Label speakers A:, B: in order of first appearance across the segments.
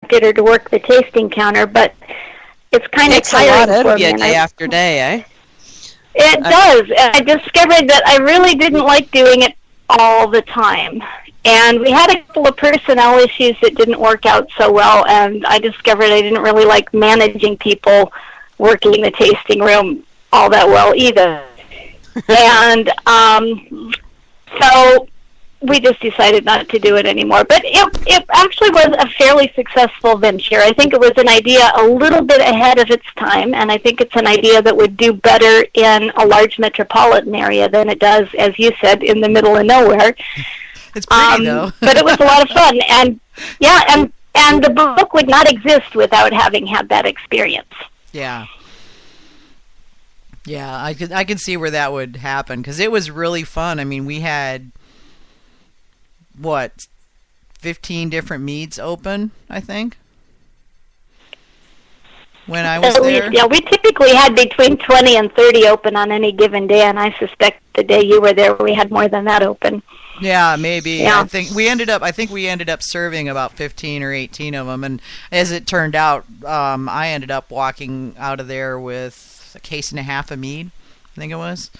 A: get her to work the tasting counter, but it's kind of tiring
B: for me. Takes a lot out of you day after day, eh?
A: It does. I discovered that I really didn't like doing it all the time. And we had a couple of personnel issues that didn't work out so well, and I discovered I didn't really like managing people working the tasting room all that well either. And so we just decided not to do it anymore. But it actually was a fairly successful venture. I think it was an idea a little bit ahead of its time, and I think it's an idea that would do better in a large metropolitan area than it does, as you said, in the middle of nowhere.
C: It's pretty, though.
A: But it was a lot of fun. And, yeah, and the book would not exist without having had that experience.
C: Yeah. Yeah, I could see where that would happen, because it was really fun. I mean, we had, 15 different meads open, I think, when I was there?
A: Yeah, we typically had between 20 and 30 open on any given day, and I suspect the day you were there, we had more than that open.
C: Yeah, maybe.
A: Yeah.
C: I think we ended up serving about 15 or 18 of them, and as it turned out, I ended up walking out of there with a case and a half of mead. I think it was.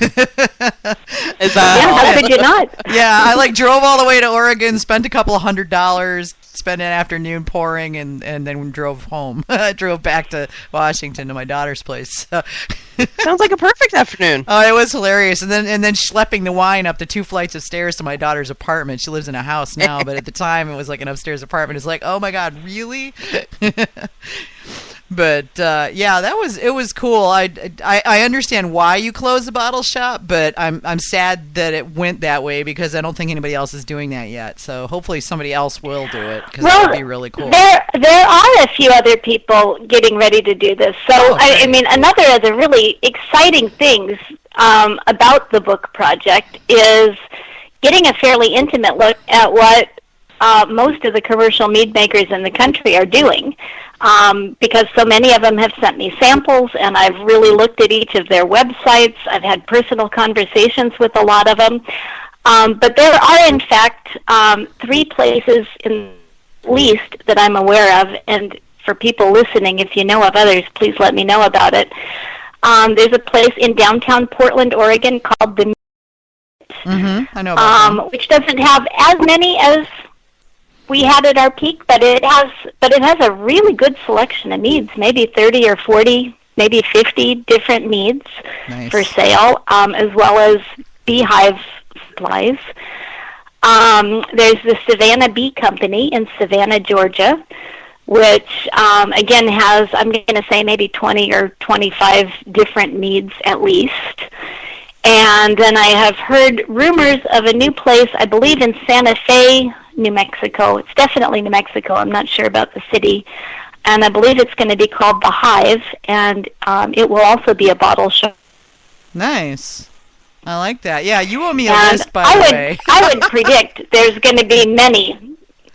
B: Is that
A: how could you not?
C: Yeah, I drove all the way to Oregon, spent a couple of $100, spent an afternoon pouring, and then drove home. I drove back to Washington to my daughter's place. So.
B: Sounds like a perfect afternoon.
C: Oh, it was hilarious. And then schlepping the wine up the 2 flights of stairs to my daughter's apartment. She lives in a house now, but at the time it was like an upstairs apartment. It's like, oh my God, really? But yeah, it was cool. I understand why you closed the bottle shop, but I'm sad that it went that way, because I don't think anybody else is doing that yet. So hopefully somebody else will do it, because that would be really cool.
A: There are a few other people getting ready to do this. So I mean, another of the really exciting things about the book project is getting a fairly intimate look at what most of the commercial mead makers in the country are doing. Because so many of them have sent me samples, and I've really looked at each of their websites. I've had personal conversations with a lot of them. But there are, in fact, 3 places at least that I'm aware of, and for people listening, if you know of others, please let me know about it. There's a place in downtown Portland, Oregon called the Mead,
C: I know about that.
A: which doesn't have as many as we had at our peak, but it has a really good selection of meads, maybe 30 or 40, maybe 50 different meads for sale, as well as beehive supplies. There's the Savannah Bee Company in Savannah, Georgia, which again has, I'm going to say, maybe 20 or 25 different meads at least. And then I have heard rumors of a new place, I believe in Santa Fe, New Mexico. It's definitely New Mexico. I'm not sure about the city. And I believe it's going to be called The Hive, and it will also be a bottle shop.
C: Nice. I like that. Yeah, you owe me a list, by the way.
A: I would predict there's going to be many.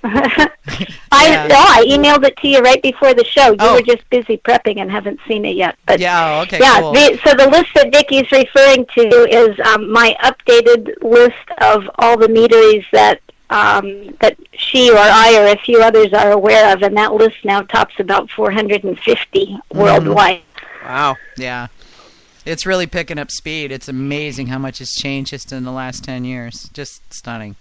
A: I emailed it to you right before the show. You were just busy prepping and haven't seen it yet. But
C: yeah, okay, cool.
A: So the list that Vicky's referring to is my updated list of all the meaderies that she or I or a few others are aware of, and that list now tops about 450 worldwide.
B: Wow.
C: Yeah. It's really picking up speed. It's amazing how much has changed just in the last 10 years. Just stunning.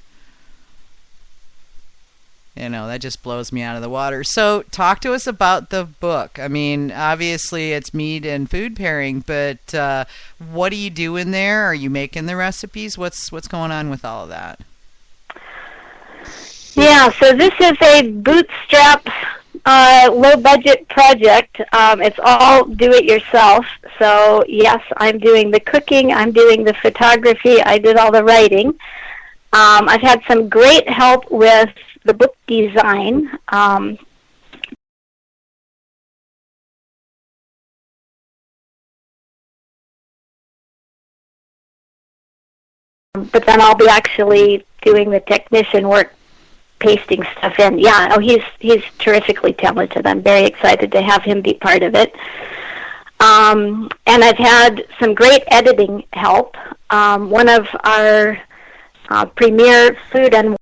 C: You know, that just blows me out of the water. So talk to us about the book. I mean, obviously it's mead and food pairing, but what do you do in there? Are you making the recipes? What's going on with all of that?
A: Yeah, so this is a bootstrap, low-budget project. It's all do-it-yourself. So, yes, I'm doing the cooking. I'm doing the photography. I did all the writing. I've had some great help with the book design. But then I'll be actually doing the technician work, pasting stuff in. Yeah, he's terrifically talented. I'm very excited to have him be part of it. And I've had some great editing help. One of our premier food and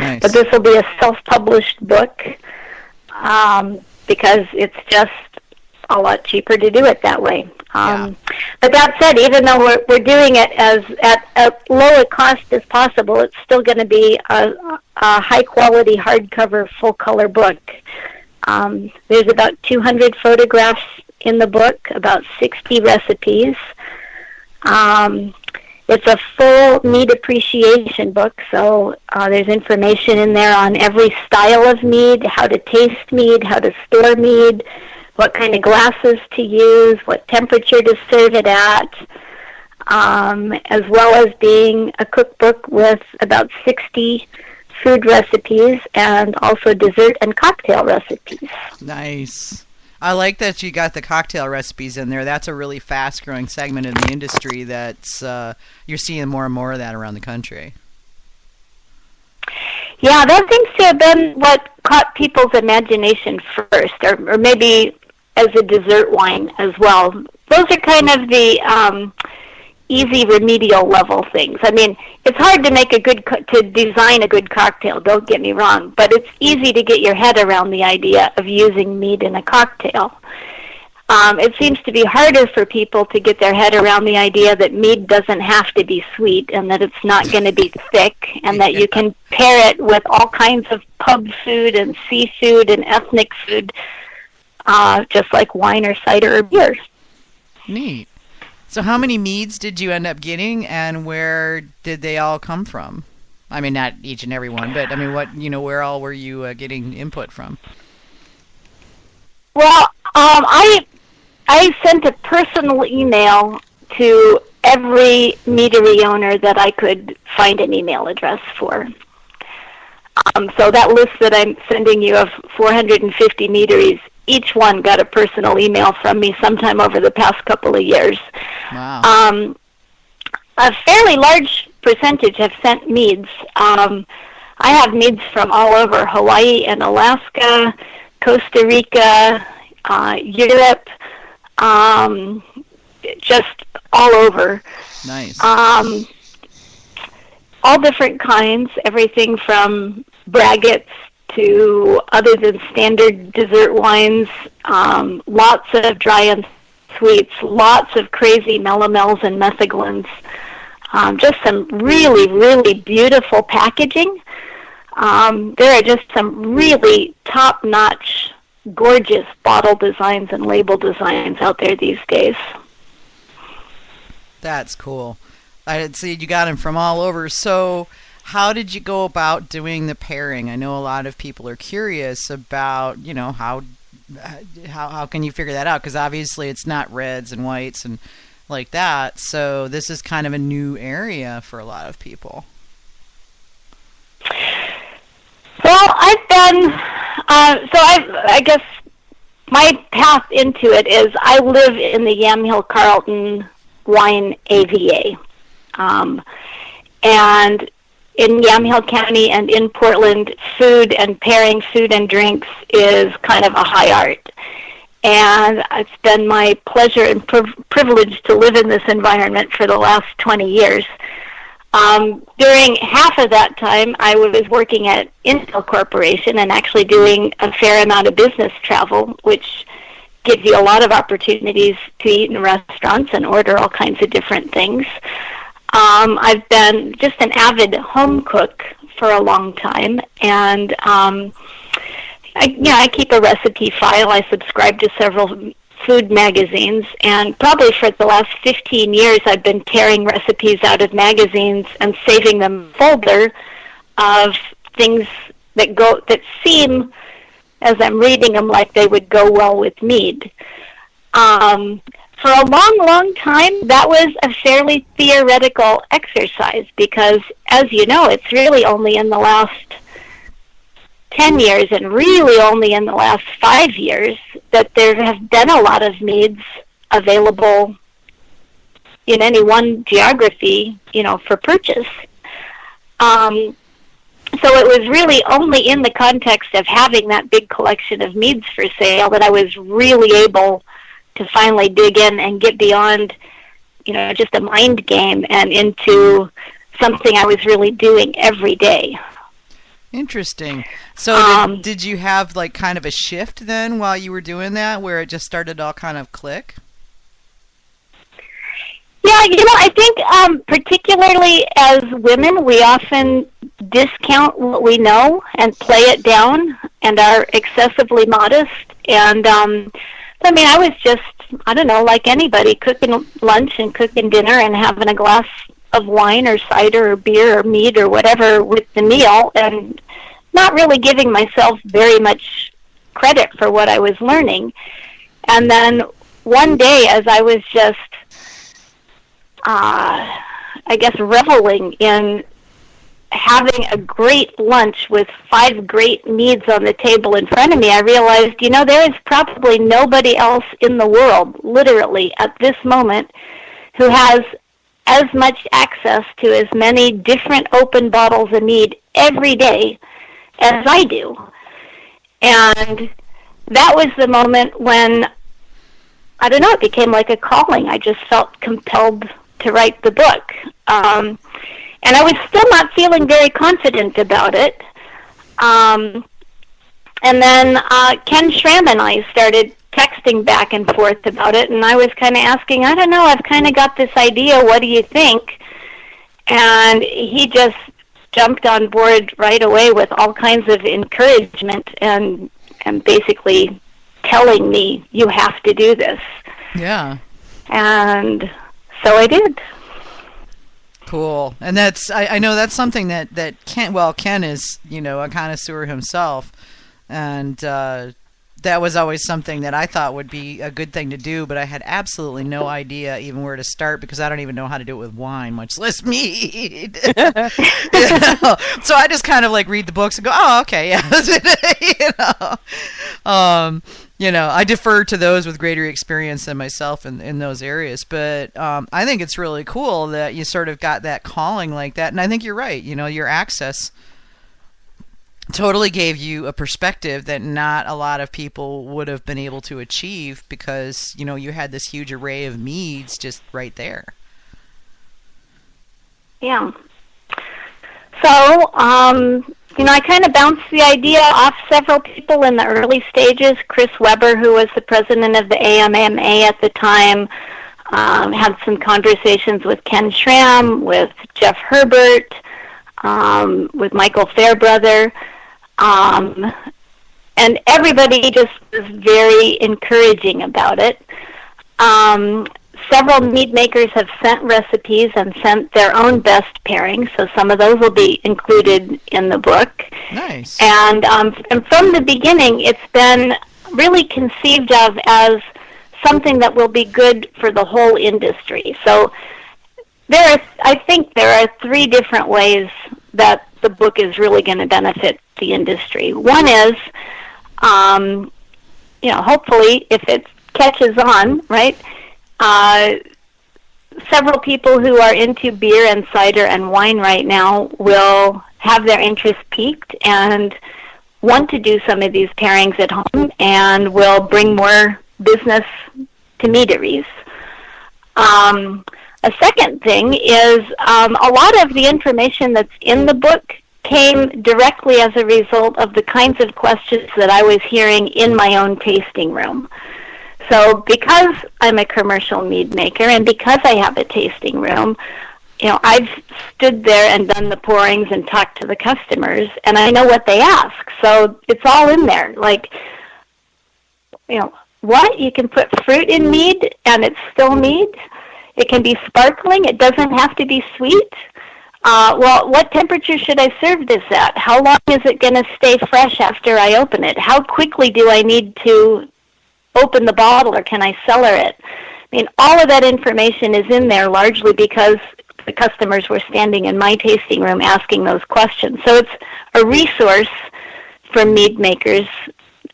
C: Nice.
A: But this will be a self-published book because it's just a lot cheaper to do it that way. But that said, even though we're doing it as at low a cost as possible, it's still going to be a high-quality hardcover full-color book. There's about 200 photographs in the book, about 60 recipes. It's a full mead appreciation book, so there's information in there on every style of mead, how to taste mead, how to store mead, what kind of glasses to use, what temperature to serve it at, as well as being a cookbook with about 60 food recipes and also dessert and cocktail recipes.
C: Nice. I like that you got the cocktail recipes in there. That's a really fast-growing segment in the industry that's you're seeing more and more of that around the country.
A: Yeah, that seems to have been what caught people's imagination first, or maybe as a dessert wine as well. Those are kind of the easy remedial level things. I mean, it's hard to make to design a good cocktail, don't get me wrong, but it's easy to get your head around the idea of using mead in a cocktail. It seems to be harder for people to get their head around the idea that mead doesn't have to be sweet and that it's not going to be thick and that you can pair it with all kinds of pub food and seafood and ethnic food, just like wine or cider or beer.
C: Neat. So how many meads did you end up getting, and where did they all come from? I mean, not each and every one, but I mean, where all were you getting input from?
A: Well, I sent a personal email to every meadery owner that I could find an email address for. So that list that I'm sending you of 450 meaderies, each one got a personal email from me sometime over the past couple of years.
C: Wow.
A: A fairly large percentage have sent meads. I have meads from all over Hawaii and Alaska, Costa Rica, Europe, just all over.
C: Nice.
A: All different kinds, everything from braggots to other than standard dessert wines, lots of dry and sweets, lots of crazy melomels and metheglins, just some really, really beautiful packaging. There are just some really top-notch, gorgeous bottle designs and label designs out there these days.
C: That's cool. I'd say you got them from all over. So how did you go about doing the pairing? I know a lot of people are curious about, how can you figure that out? Because obviously it's not reds and whites and like that. So this is kind of a new area for a lot of people.
A: Well, I guess my path into it is I live in the Yamhill Carlton Wine AVA. And in Yamhill County and in Portland, food and pairing food and drinks is kind of a high art. And it's been my pleasure and privilege to live in this environment for the last 20 years. During half of that time, I was working at Intel Corporation and actually doing a fair amount of business travel, which gives you a lot of opportunities to eat in restaurants and order all kinds of different things. I've been just an avid home cook for a long time, and I keep a recipe file. I subscribe to several food magazines, and probably for the last 15 years I've been tearing recipes out of magazines and saving them in a folder of things that seem, as I'm reading them, like they would go well with mead. For a long, long time, that was a fairly theoretical exercise because, as you know, it's really only in the last 10 years and really only in the last 5 years that there have been a lot of meads available in any one geography, for purchase. So it was really only in the context of having that big collection of meads for sale that I was really able to finally dig in and get beyond, just a mind game and into something I was really doing every day.
C: Interesting. So did you have like kind of a shift then while you were doing that where it just started to all kind of click?
A: Yeah, I think particularly as women, we often discount what we know and play it down and are excessively modest. And I was just, I don't know, like anybody, cooking lunch and cooking dinner and having a glass of wine or cider or beer or mead or whatever with the meal, and not really giving myself very much credit for what I was learning. And then one day, as I was just, I guess, reveling in having a great lunch with 5 great meads on the table in front of me, I realized, there is probably nobody else in the world, literally, at this moment, who has as much access to as many different open bottles of mead every day as I do. And that was the moment when, I don't know, it became like a calling. I just felt compelled to write the book. And I was still not feeling very confident about it. And then Ken Schramm and I started texting back and forth about it, and I was kind of asking, I don't know, I've kind of got this idea, what do you think? And he just jumped on board right away with all kinds of encouragement and basically telling me, you have to do this.
C: Yeah.
A: And so I did.
C: Cool. And that's, I know that's something that Ken is, a connoisseur himself, and that was always something that I thought would be a good thing to do, but I had absolutely no idea even where to start because I don't even know how to do it with wine, much less mead. So I just kind of like read the books and go, oh, okay, yeah. I defer to those with greater experience than myself in those areas. But I think it's really cool that you sort of got that calling like that. And I think you're right. Your access totally gave you a perspective that not a lot of people would have been able to achieve because, you had this huge array of meads just right there.
A: Yeah. So, I kind of bounced the idea off several people in the early stages. Chris Weber, who was the president of the AMMA at the time, had some conversations with Ken Schramm, with Jeff Herbert, with Michael Fairbrother. And everybody just was very encouraging about it. Several mead makers have sent recipes and sent their own best pairings, so some of those will be included in the book.
C: Nice.
A: And from the beginning, it's been really conceived of as something that will be good for the whole industry. So I think there are 3 different ways that the book is really going to benefit the industry. One is, hopefully, if it catches on, right, several people who are into beer and cider and wine right now will have their interest piqued and want to do some of these pairings at home and will bring more business to meaderies. A second thing is a lot of the information that's in the book came directly as a result of the kinds of questions that I was hearing in my own tasting room. So because I'm a commercial mead maker and because I have a tasting room, I've stood there and done the pourings and talked to the customers, and I know what they ask. So it's all in there. Like, what? You can put fruit in mead and it's still mead? It can be sparkling. It doesn't have to be sweet. Well, what temperature should I serve this at? How long is it going to stay fresh after I open it? How quickly do I need to open the bottle, or can I cellar it? I mean, all of that information is in there largely because the customers were standing in my tasting room asking those questions. So it's a resource for mead makers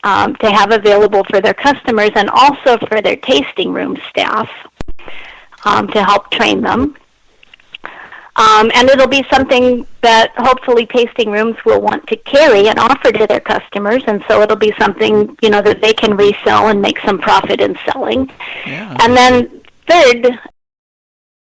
A: to have available for their customers and also for their tasting room staff to help train them. And it'll be something that hopefully tasting rooms will want to carry and offer to their customers, and so it'll be something, that they can resell and make some profit in selling.
C: Yeah.
A: And then third,